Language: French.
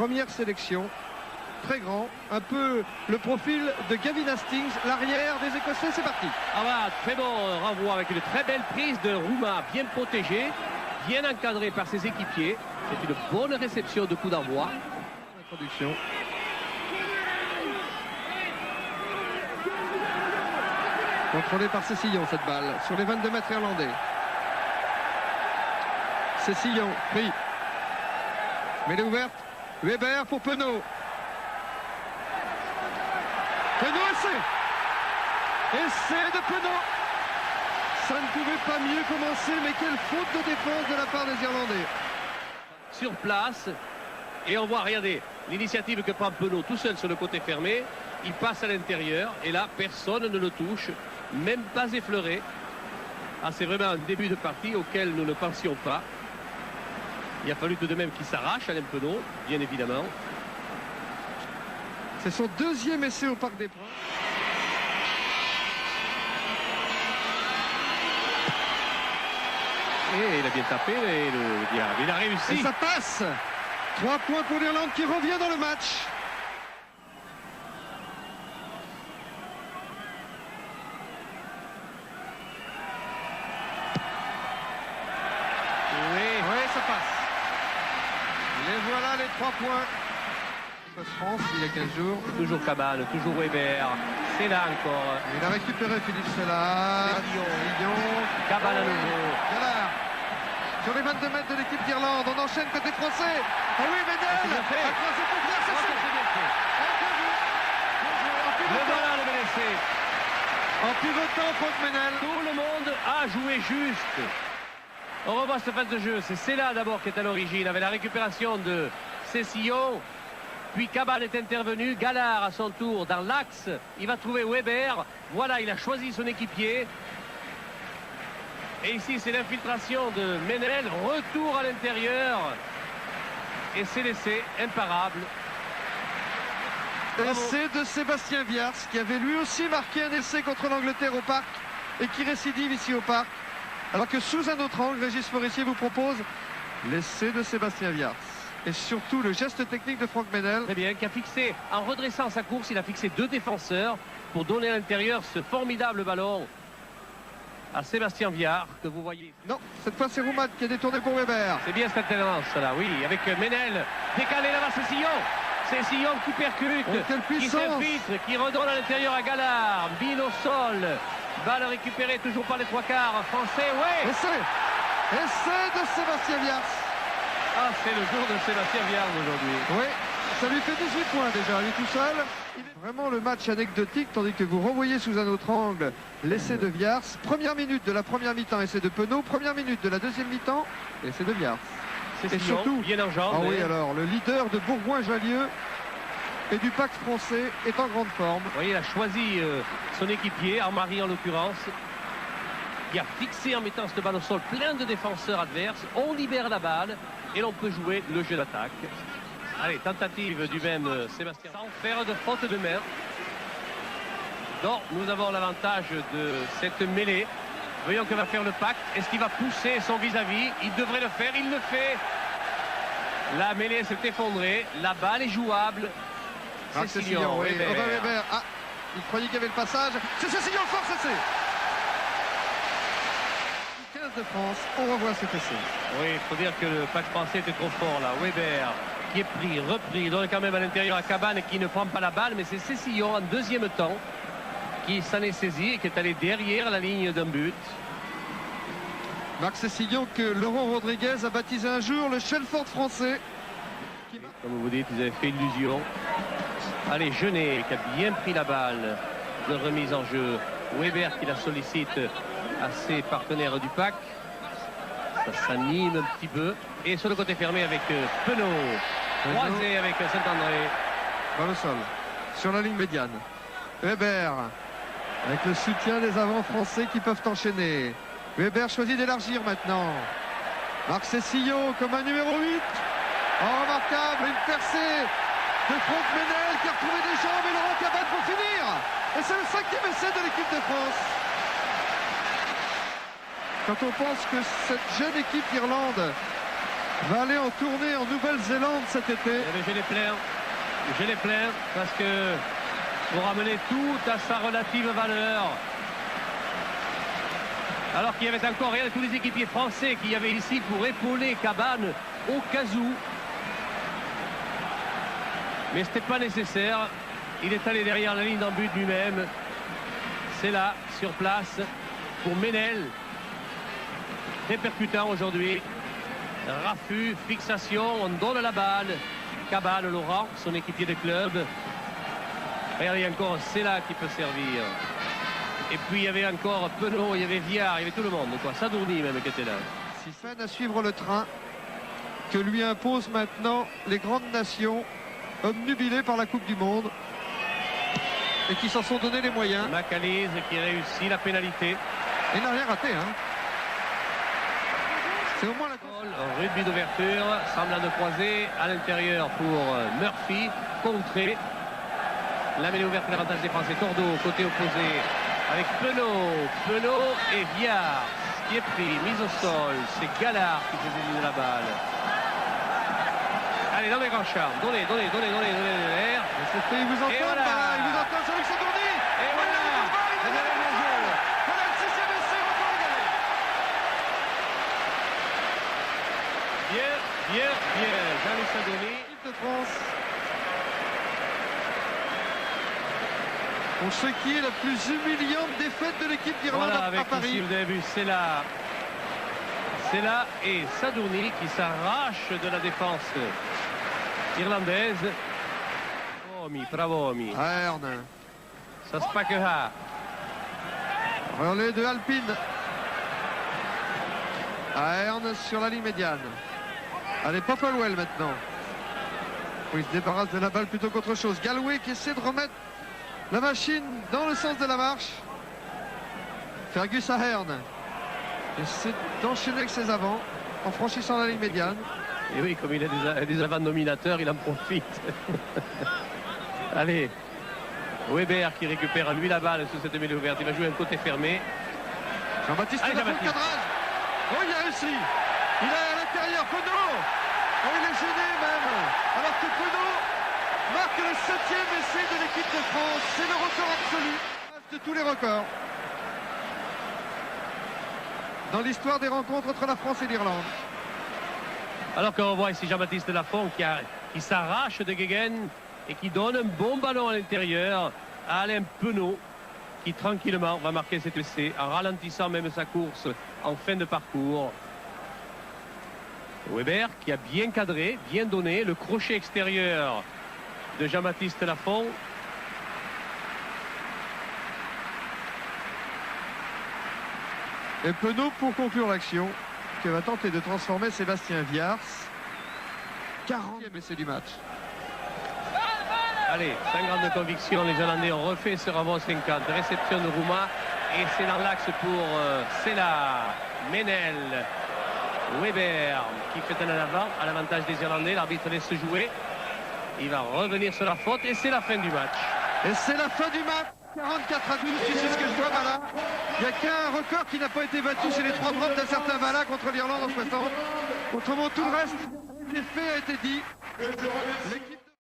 première sélection. Très grand, un peu le profil de Gavin Hastings, l'arrière des Écossais. C'est parti. Ah voilà, très bon renvoi avec une très belle prise de Rouma, bien protégé, bien encadré par ses équipiers. C'est une bonne réception de coup d'envoi. Introduction. Contrôlé par Cécillon cette balle sur les 22 mètres irlandais. Cécillon pris. Mêlée ouverte. Weber pour Penaud. Penaud essai de Penaud. Ça ne pouvait pas mieux commencer, mais quelle faute de défense de la part des Irlandais. Sur place, et on voit, regardez, l'initiative que prend Penaud tout seul sur le côté fermé. Il passe à l'intérieur, et là, personne ne le touche, même pas effleuré. Ah, c'est vraiment un début de partie auquel nous ne pensions pas. Il a fallu tout de même qu'il s'arrache, Alain Penaud, bien évidemment. C'est son deuxième essai au Parc des Princes. Et il a bien tapé, et le diable, il a réussi. Et ça passe. 3 points pour l'Irlande qui revient dans le match. Oui, ça passe. Les voilà les 3 points. France, il y a 15 jours. Toujours Cabane, toujours Weber. C'est là encore. Il a récupéré Philippe Sella. Lyon. Cabane à nouveau. Gallard. Sur les 22 mètres de l'équipe d'Irlande, on enchaîne côté français. Ah oui, Ménel. C'est bien fait. C'est bien fait. Le voilà le blessé. En pivotant, Franck Ménel. Tout le monde a joué juste. On revoit cette phase de jeu. C'est Sella d'abord qui est à l'origine avec la récupération de Cécillon. Puis Cabane est intervenu. Gallard à son tour dans l'axe. Il va trouver Weber. Voilà, il a choisi son équipier. Et ici, c'est l'infiltration de Ménel. Retour à l'intérieur. Et c'est l'essai imparable. Essai de Sébastien Viars, qui avait lui aussi marqué un essai contre l'Angleterre au Parc et qui récidive ici au Parc. Alors que sous un autre angle, Régis Forissier vous propose l'essai de Sébastien Viars. Et surtout le geste technique de Franck Ménel. Très bien, qui a fixé, en redressant sa course, il a fixé 2 défenseurs pour donner à l'intérieur ce formidable ballon à Sébastien Viard, que vous voyez. Non, cette fois c'est Roumat qui a détourné pour Weber. C'est bien cette alternance là, oui, avec Ménel, décalé là-bas, Cécillon. Cécillon qui percute, qui s'infiltre, qui redonne à l'intérieur à Gallard. Bine au sol, balle récupérée toujours par les 3 quarts français, ouais. Essai de Sébastien Viars. Ah, c'est le jour de Sébastien Viard aujourd'hui. Oui, ça lui fait 18 points déjà, lui tout seul. Vraiment le match anecdotique, tandis que vous revoyez sous un autre angle l'essai de Viars. Première minute de la première mi-temps, essai de Penaud. Première minute de la deuxième mi-temps, essai de Viars. Et surtout, bien en jambe. Ah oui, alors, le leader de Bourgoin-Jallieu et du Pacte français est en grande forme. Vous voyez, il a choisi son équipier, Armari en l'occurrence, qui a fixé en mettant cette balle au sol plein de défenseurs adverses. On libère la balle et l'on peut jouer le jeu d'attaque. Allez, tentative du même Sébastien. Sans faire de faute de main. Donc, nous avons l'avantage de cette mêlée. Voyons que va faire le Pacte. Est-ce qu'il va pousser son vis-à-vis? Il devrait le faire, il le fait. La mêlée s'est effondrée. La balle est jouable. Cécillon, oui. Weber. Ah, il croyait qu'il y avait le passage. C'est Cécillon, force essai. 15 de France, on revoit cet essai. Oui, il faut dire que le Pacte français était trop fort là. Weber qui est pris, repris. Il donne quand même à l'intérieur à Cabane qui ne prend pas la balle. Mais c'est Cécillon en deuxième temps qui s'en est saisi et qui est allé derrière la ligne d'un but. Marc Cécillon que Laurent Rodriguez a baptisé un jour le Shelford français. Comme vous dites, ils avaient fait illusion. Allez, Genet qui a bien pris la balle de remise en jeu. Weber qui la sollicite à ses partenaires du pack. Ça s'anime un petit peu. Et sur le côté fermé avec Penaud. Croisé avec Saint-André. Dans le sol. Sur la ligne médiane. Weber. Avec le soutien des avants français qui peuvent enchaîner. Weber choisit d'élargir maintenant. Marc Cécillon comme un numéro 8. Oh, remarquable, une percée de Franck Ménel qui a retrouvé des jambes et Laurent Cabane pour finir. Et c'est le 5e essai de l'équipe de France. Quand on pense que cette jeune équipe d'Irlande va aller en tournée en Nouvelle-Zélande cet été. Eh bien, je les plains parce que pour ramener tout à sa relative valeur, alors qu'il y avait encore rien de tous les équipiers français qu'il y avait ici pour épauler Cabane au cas où. Mais ce n'était pas nécessaire. Il est allé derrière la ligne d'en but lui-même. C'est là, sur place, pour Ménel. Très percutant aujourd'hui. Raffut, fixation, on donne la balle. Cabane, Laurent, son équipier de club. Regardez encore, c'est là qui peut servir. Et puis il y avait encore Penaud, il y avait Viard, il y avait tout le monde, quoi. Sadourny même qui était là. Si peine à suivre le train que lui imposent maintenant les grandes nations, obnubilées par la Coupe du Monde et qui s'en sont donné les moyens. Macalise qui réussit la pénalité. Il n'a rien raté, hein. C'est au moins la rugby d'ouverture, semblant de croiser à l'intérieur pour Murphy, contré. La mêlée ouverte, l'avantage des Français. Cordeau, côté opposé, avec Penaud et Viard. Qui est pris, mise au sol. C'est Gallard qui fait saisir la balle. Allez, dans les grands champs. Donnez l'air. Il vous entend, et voilà. Il vous entend sur Sadourny. Et voilà. Vous avez le jeu. Voilà le 6e essai, record égalé. Bien. Jean-Luc Sadourny. L'équipe de France. Pour ce qui est la plus humiliante défaite de l'équipe d'Irlande Voilà, à avec Paris. ici, vous avez vu, c'est là et Sadourny qui s'arrache de la défense irlandaise. Bravo. Ahern. Ça se passe là. Relais de Alpine. Ahern sur la ligne médiane. Allez, Popplewell maintenant. Oui, il se débarrasse de la balle plutôt qu'autre chose. Galway qui essaie de remettre la machine dans le sens de la marche. Fergus Ahern essaie d'enchaîner avec ses avants en franchissant la ligne médiane. Et oui, comme il a des avants dominateurs, il en profite. Allez, Weber qui récupère lui la balle sur cette mêlée ouverte. Il va jouer un côté fermé. Jean-Baptiste Lafont, le cadrage. Oh, il a réussi. Il est à l'intérieur. Penaud. Oh, il est gêné même. Alors que Penaud marque le 7e essai de l'équipe de France. C'est le record absolu de tous les records dans l'histoire des rencontres entre la France et l'Irlande. Alors qu'on voit ici Jean-Baptiste Lafont qui s'arrache de Guéguen et qui donne un bon ballon à l'intérieur à Alain Penaud qui tranquillement va marquer cet essai en ralentissant même sa course en fin de parcours. Weber qui a bien cadré, bien donné le crochet extérieur de Jean-Baptiste Lafont. Et Penaud pour conclure l'action qui va tenter de transformer Sébastien Viars. 40e essai du match. Allez, sans grande conviction, les Hollandais ont refait ce Ramos 50. Réception de Rouma et c'est dans l'axe pour Sela, Ménel, Weber qui fait un en avant à l'avantage des Irlandais. L'arbitre laisse jouer. Il va revenir sur la faute et c'est la fin du match. Et c'est la fin du match. 44-12, tu sais ce que je vois, Bala. Il n'y a qu'un record qui n'a pas été battu chez les trois propres d'un certain Bala contre l'Irlande en 60. Autrement, tout le reste des faits a été dit. L'équipe